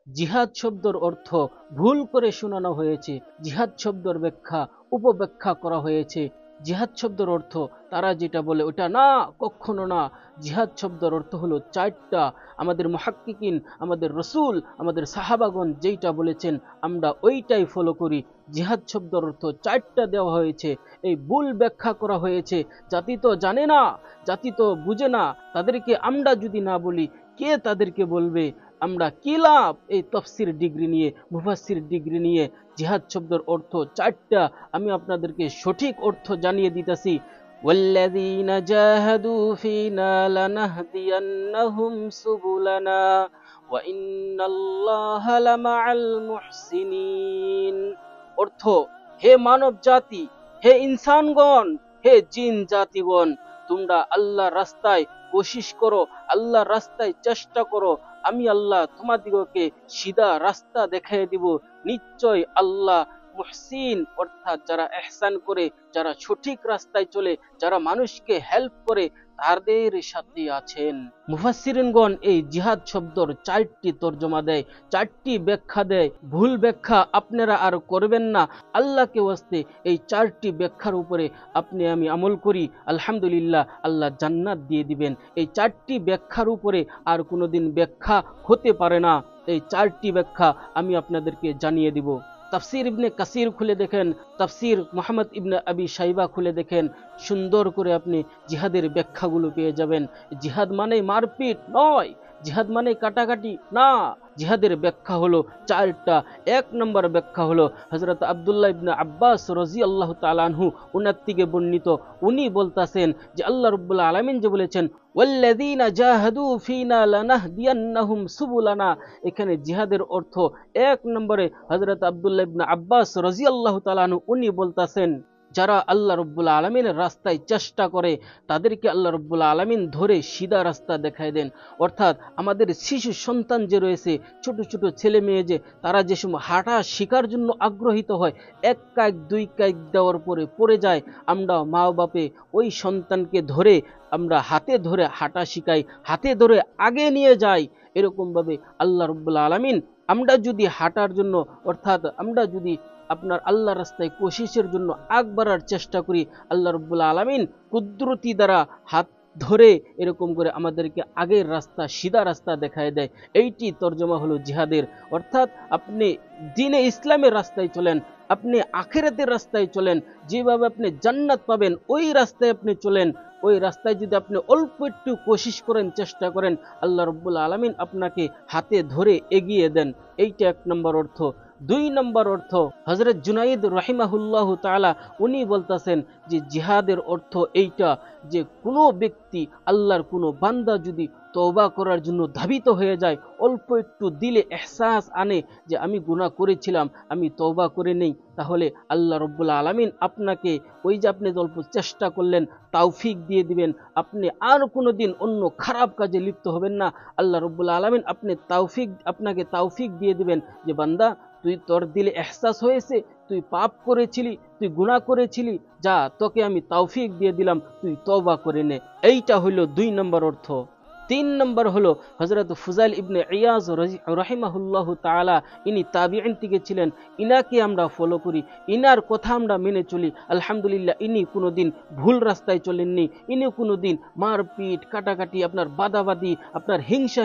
জিহাদ শব্দের অর্থ ভুল করে শোনানো হয়েছে, জিহাদ শব্দের ব্যাখ্যা উপব্যাখ্যা করা হয়েছে। জিহাদ শব্দের অর্থ তারা যেটা বলে ওটা না, কখনো না। জিহাদ শব্দের অর্থ হলো চারটা। আমাদের মুহাক্কিকিন, আমাদের রসুল, আমাদের সাহাবাগণ যেইটা বলেছেন আমরা ওইটাই ফলো করি। জিহাদ শব্দের অর্থ চারটা দেওয়া হয়েছে, এই ভুল ব্যাখ্যা করা হয়েছে। জাতি তো জানে না, জাতি তো বুঝে না, তাদেরকে আমরা যদি না বলি কে তাদেরকে বলবে? আমরা কি লাভ এই তাফসীর ডিগ্রি নিয়ে, মুফাসসির ডিগ্রি নিয়ে? জিহাদ শব্দের অর্থ চারটা, আমি আপনাদেরকে সঠিক অর্থ জানিয়ে দিতেছি। ওয়াল্লাযীনা জাহাদু ফীনা লানাহদিয়ান্নাহুম সুবুলানা ওয়া ইন্নাল্লাহা লামাআল মুহসিনিন। অর্থ, হে মানব জাতি, হে ইনসানগণ, হে জিন জাতিগণ, তোমরা আল্লাহর রাস্তায় কোশিশ করো, আল্লাহর রাস্তায় চেষ্টা করো, আমি আল্লাহ তোমাদিগকে সিধা রাস্তা দেখাই দিব। নিশ্চয় আল্লাহ মুহসিন অর্থাৎ যারা ইহসান করে, যারা সঠিক রাস্তায় চলে, যারা মানুষকে হেল্প করে তাদের সাথে আছেন। মুফাসসিরিনগণ এই জিহাদ শব্দর চারটি তর্জমা দেয়, চারটি ব্যাখ্যা দেয়। ভুল ব্যাখ্যা আপনারা আর করবেন না। আল্লাহকে ওয়াস্তে এই চারটি ব্যাখ্যার উপরে আপনি আমি আমল করি, আলহামদুলিল্লাহ আল্লাহ জান্নাত দিয়ে দিবেন। এই চারটি ব্যাখ্যার উপরে আর কোনোদিন ব্যাখ্যা হতে পারে না। এই চারটি ব্যাখ্যা আমি আপনাদেরকে জানিয়ে দিব। তাফসীর ইবনে কাসির খুলে দেখেন, তাফসীর মুহাম্মদ ইবনে আবি শাইবা খুলে দেখেন, সুন্দর করে আপনি জিহাদের ব্যাখ্যাগুলো পেয়ে যাবেন। জিহাদ মানে মারপিট নয়, জিহাদ মানে কাটাকাটি না। জিহাদের ব্যাখ্যা হলো চারটা। এক নম্বর ব্যাখ্যা হলো হযরত আব্দুল্লাহ ইবনে আব্বাস রাদিয়াল্লাহু তাআলা আনহু উনার থেকে বর্ণিত। উনি বলতাছেন যে আল্লাহ রাব্বুল আলামিন যে বলেছেন ওয়াল্লাযীনা জাহাদু ফীনা লানাহদিয়ান্নাহুম সুবুলানা, এখানে জিহাদের অর্থ এক নম্বরে হযরত আব্দুল্লাহ ইবনে আব্বাস রাদিয়াল্লাহু তাআলা আনহু উনি বলতাছেন যারা আল্লাহ রাব্বুল আলামিনের রাস্তায় চেষ্টা করে তাদেরকে আল্লাহ রাব্বুল আলামিন ধরে সিধা রাস্তা দেখায় দেন। অর্থাৎ আমাদের শিশু সন্তান যে রয়েছে, ছোট ছোট ছেলে মেয়ে যে তারা যে সময় হাঁটা শেখার জন্য আগ্রহিত হয়, এক কাইক দুই কাইক দেওয়ার পরে পড়ে যায়, আমরা মা বাপে ওই সন্তানকে ধরে আমরা হাতে ধরে হাঁটা শিখাই, হাতে ধরে আগে নিয়ে যাই। এরকমভাবে আল্লাহ রাব্বুল আলামিন আমরা যদি হাঁটার জন্য অর্থাৎ আমরা যদি আপনার আল্লাহ রাস্তায় কোশিশের জন্য আগ বাড়ার চেষ্টা করি, আল্লাহ রাব্বুল আলামিন কুদরতি দ্বারা হাত ধরে এরকম করে আমাদেরকে আগের রাস্তা সিধা রাস্তা দেখায় দেয়। এইটি তর্জমা হলো জিহাদের। অর্থাৎ আপনি দ্বীনে ইসলামের রাস্তায় চলেন, আপনি আখিরাতের রাস্তায় চলেন, যেভাবে আপনি জান্নাত পাবেন ওই রাস্তায় আপনি চলেন। ওই রাস্তায় যদি আপনি অল্প একটু কোশিশ করেন, চেষ্টা করেন, আল্লাহ রাব্বুল আলামিন আপনাকে হাতে ধরে এগিয়ে দেন। এইটা এক নম্বর অর্থ। দুই নম্বর অর্থ, হযরত জুনাইদ রাহিমাহুল্লাহ তাআলা উনি বলতেছেন যে জিহাদের অর্থ এইটা যে কোনো ব্যক্তি আল্লাহর কোনো বান্দা যদি তওবা করার জন্য ধাবিত হয়ে যায়, অল্প একটু দিলে এহসাস আনে যে আমি গুনাহ করেছিলাম, আমি তওবা করে নেই, তাহলে আল্লাহ রাব্বুল আলামিন আপনাকে ওই যে আপনি অল্প চেষ্টা করলেন তৌফিক দিয়ে দিবেন। আপনি আর কোনোদিন অন্য খারাপ কাজে লিপ্ত হবেন না। আল্লাহ রাব্বুল আলামিন আপনাকে তৌফিক দিয়ে দিবেন যে বান্দা তুই তোর দিলে এহসাস হয়েছে তুই পাপ করেছিলি, তুই গুনাহ করেছিলি, যা তোকে আমি তৌফিক দিয়ে দিলাম, তুই তওবা করে নে। এইটা হলো দুই নম্বর অর্থ। তিন নম্বর হলো হযরত ফুজাইল ইবনে ইয়াজ রাহিমাহুল্লাহু তাআলা, ইনি তাবিঈন থেকে ছিলেন, ইনাকে আমরা ফলো করি, ইনার কথা আমরা মেনে চলি। আলহামদুলিল্লাহ ইনি কোনোদিন ভুল রাস্তায় চলেননি, ইনি কোনোদিন মারপিট কাটাকাটি আপনার বাদাবাদি আপনার হিংসা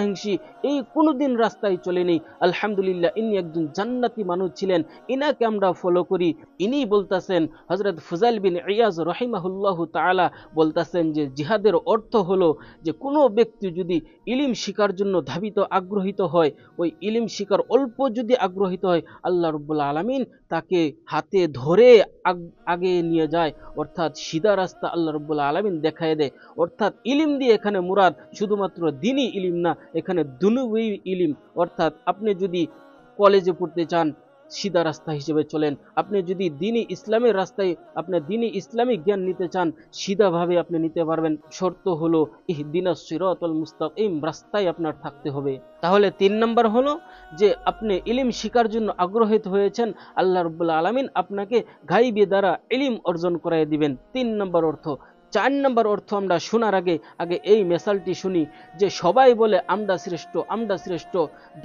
এই কোনোদিন রাস্তায় চলেনি। আলহামদুলিল্লাহ ইনি একজন জান্নাতি মানুষ ছিলেন, ইনাকে আমরা ফলো করি। ইনি বলতাছেন হযরত ফুজাইল বিন ইয়াজ রাহিমাহুল্লাহু তাআলা বলতাছেন যে জিহাদের অর্থ হলো যে কোনো ব্যক্তি যদি ইলম শিকার জন্য ধাবিত আগ্রহিত হয়, ওই ইলম শিকার অল্প যদি আগ্রহিত হয়, আল্লাহ রাব্বুল আলামিন তাকে হাতে ধরে আগে নিয়ে যায়, অর্থাৎ সিধা রাস্তা আল্লাহ রাব্বুল আলামিন দেখায় দেয়। অর্থাৎ ইলম দিয়ে এখানে মুরাদ শুধুমাত্র দ্বীনি ইলম না, এখানে দুনিয়াবি ইলম। অর্থাৎ আপনি যদি কলেজে পড়তে চান সিধা রাস্তা হিসেবে চলেন, আপনি যদি দ্বীনি ইসলামের রাস্তায় আপনি দ্বীনি ইসলামিক জ্ঞান নিতে চান সিধাভাবে আপনি নিতে পারবেন। শর্ত হলো ইহদিনাস সিরাতাল মুস্তাকিম, রাস্তায় আপনার থাকতে হবে। তাহলে তিন নম্বর হলো যে আপনি ইলম শিকার জন্য আগ্রহিত হয়েছেন, আল্লাহ রাব্বুল আলামিন আপনাকে গায়বী দ্বারা ইলম অর্জন করায় দিবেন। তিন নম্বর অর্থ। 4 নম্বর অর্থ আমরা শোনার আগে আগে এই মেসালটি শুনি যে সবাই বলে আমরা শ্রেষ্ঠ, আমরা শ্রেষ্ঠ।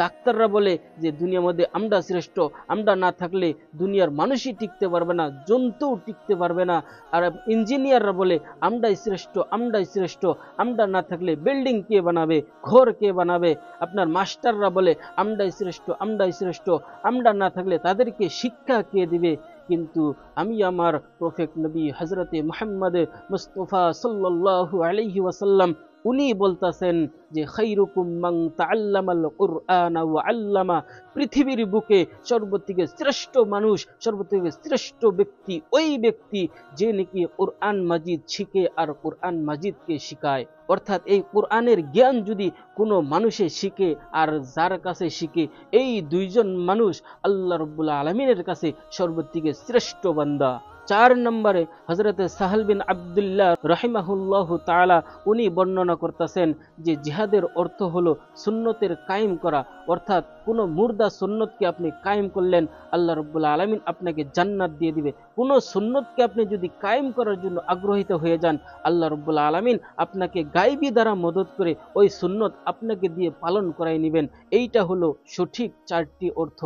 ডাক্তাররা বলে যে দুনিয়ার মধ্যে আমরা শ্রেষ্ঠ, আমরা না থাকলে দুনিয়ার মানুষই টিকতে পারবে না, জন্তুও টিকতে পারবে না। আর ইঞ্জিনিয়াররা বলে আমরাই শ্রেষ্ঠ, আমরাই শ্রেষ্ঠ, আমরা না থাকলে বিল্ডিং কে বানাবে, ঘর কে বানাবে। আপনার মাস্টাররা বলে আমরাই শ্রেষ্ঠ, আমরাই শ্রেষ্ঠ, আমরা না থাকলে তাদেরকে শিক্ষা কে দিবে। কিন্তু আমি আমার প্রফেট নবী হযরতে মুহাম্মদ মুস্তাফা সাল্লাল্লাহু আলাইহি ওয়াসাল্লাম উনি বলতাছেন যে খায়রুকুম মান তাআল্লামাল কুরআনা ওয়া আল্লামা, পৃথিবীর বুকে সর্বথেকে শ্রেষ্ঠ মানুষ, সর্বথেকে শ্রেষ্ঠ ব্যক্তি ওই ব্যক্তি যে নাকি কোরআন মাজিদ শিখে আর কোরআন মাজিদকে শিখায়। অর্থাৎ এই কোরআনের জ্ঞান যদি কোনো মানুষে শিখে আর যার কাছে শিখে, এই দুইজন মানুষ আল্লাহ রাব্বুল আলামিনের কাছে সর্বথেকে শ্রেষ্ঠ বান্দা। 4 নম্বরে হযরত সাহল বিন আব্দুল্লাহ রাহিমাহুল্লাহ তাআলা উনি বর্ণনা করতেছেন যে জিহাদের অর্থ হলো সুন্নতের কায়েম করা। অর্থাৎ কোনো মুর্দা সুন্নতকে আপনি কায়েম করলেন, আল্লাহ রাব্বুল আলামিন আপনাকে জান্নাত দিয়ে দিবে। কোনো সুন্নতকে আপনি যদি কায়েম করার জন্য আগ্রহীত হয়ে যান, আল্লাহ রাব্বুল আলামিন আপনাকে গায়বী দ্বারা মদত করে ওই সুন্নত আপনাকে দিয়ে পালন করাই নেবেন। এইটা হলো সঠিক 4টি অর্থ।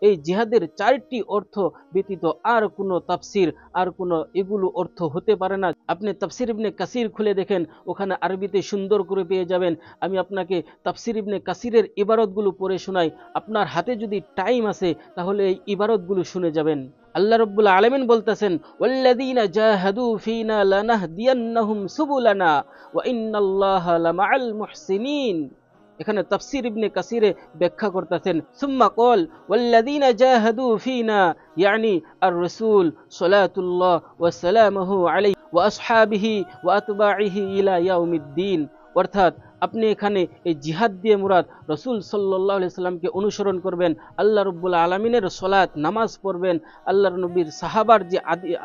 এই জিহাদের 4টি অর্থ ব্যতীত আর কোনো তাফসির, আর কোনো এগুলো অর্থ হতে পারে না। আপনি তাফসির ইবনে কাসির খুলে দেখেন, ওখানে আরবিতে সুন্দর করে পেয়ে যাবেন। আমি আপনাকে তাফসির ইবনে কাসিরের ইবারতগুলো পড়ে শোনাই। আপনার হাতে যদি টাইম আছে তাহলে এই ইবারতগুলো শুনে যাবেন। আল্লাহ রাব্বুল আলামিন বলতেছেন, ওয়াল্লাযীনা জাহাদু ফীনা লানাহদিয়ান্নাহুম সুবুলানা ওয়া ইন্নাল্লাহা লামাআল মুহসিনিন। এখানে তাফসির ইবনে কাসিরে ব্যাখ্যা করতেছেন, সুম্মা কল ওয়াল্লাযীনা জাহাদু ফীনা ইয়ানি আর রাসূল সাল্লাল্লাহু ওয়া সাল্লামহু আলাইহি ওয়া আসহাবিহি ওয়া আতবাইহি ইলা ইয়াউমিদ্দিন। অর্থাৎ আপনি এখানে এই জিহাদ দিয়ে মুরাদ রাসূল সাল্লাল্লাহু আলাইহি সাল্লামকে অনুসরণ করবেন, আল্লাহ রাব্বুল আলামিনের সালাত নামাজ পড়বেন, আল্লাহর নবীর সাহাবার যে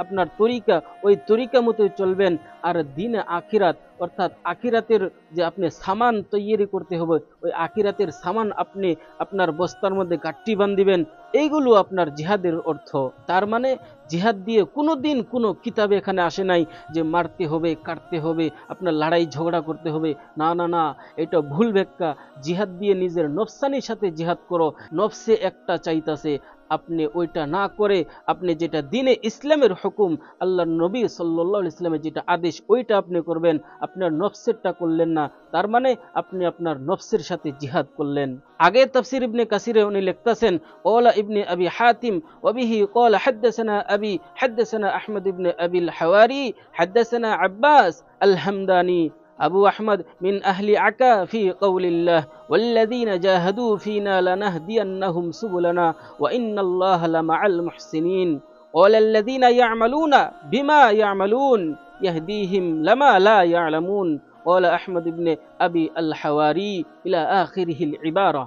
আপনার তরিকা ওই তরিকা মতো চলবেন। আর দিনে আখিরাত অর্থাৎ আখিরাতের যে আপনি সামান তৈরি করতে হবে, ওই আখিরাতের সামান আপনি আপনার বস্তার মধ্যে গাঁট্টি বাঁধিবেন। এইগুলো আপনার জিহাদের অর্থ। তার মানে জিহাদ দিয়ে কোনো দিন কোনো কিতাবে এখানে আসে নাই যে মারতে হবে, কাটতে হবে, আপনার লড়াই ঝগড়া করতে হবে। না না না, এটা ভুল ব্যাখ্যা। জিহাদ দিয়ে নিজের নফসানির সাথে জিহাদ করো। নফসে একটা চাইতাছে, আপনি ওইটা না করে আপনি যেটা দিনে ইসলামের হুকুম, আল্লাহর নবী সাল্লাল্লাহু আলাইহি ওয়াসাল্লামের যেটা আদেশ ওইটা আপনি করবেন, আপনার নফসেরটা করলেন না। তার মানে আপনি আপনার নফসের সাথে জিহাদ করলেন। আগে তাফসির ইবনে কাসিরে উনি লিখতেছেন, ক্বালা ইবনে আবি হাতিম ওয়া বিহি ক্বালা হাদাসানা আবি হাদাসানা আহমদ ইবনে আবিল হাওয়ারি হাদাসানা আব্বাস আল হামদানি أبو أحمد من أهل عكا في قول الله والذين جاهدوا فينا لنهدينهم سبلنا وإن الله لمع المحسنين قال الذين يعملون بما يعملون يهديهم لما لا يعلمون قال أحمد بن أبي الحواري إلى آخره العبارة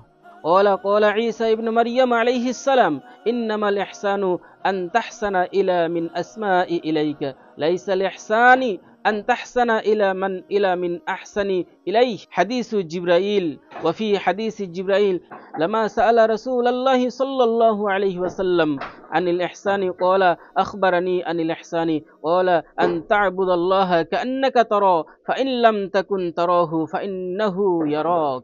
قال عيسى ابن مريم عليه السلام إنما الإحسان أن تحسن إلى من أسماء إليك ليس الإحسان أن تحسن إلى من أحسن إليه حديث جبرائيل. وفي حديث جبرائيل لما سأل رسول الله صلى الله عليه وسلم عن الإحسان قال أخبرني عن الإحسان قال أن تعبد الله كأنك تراه فإن لم تكن تراه فإنه يراك.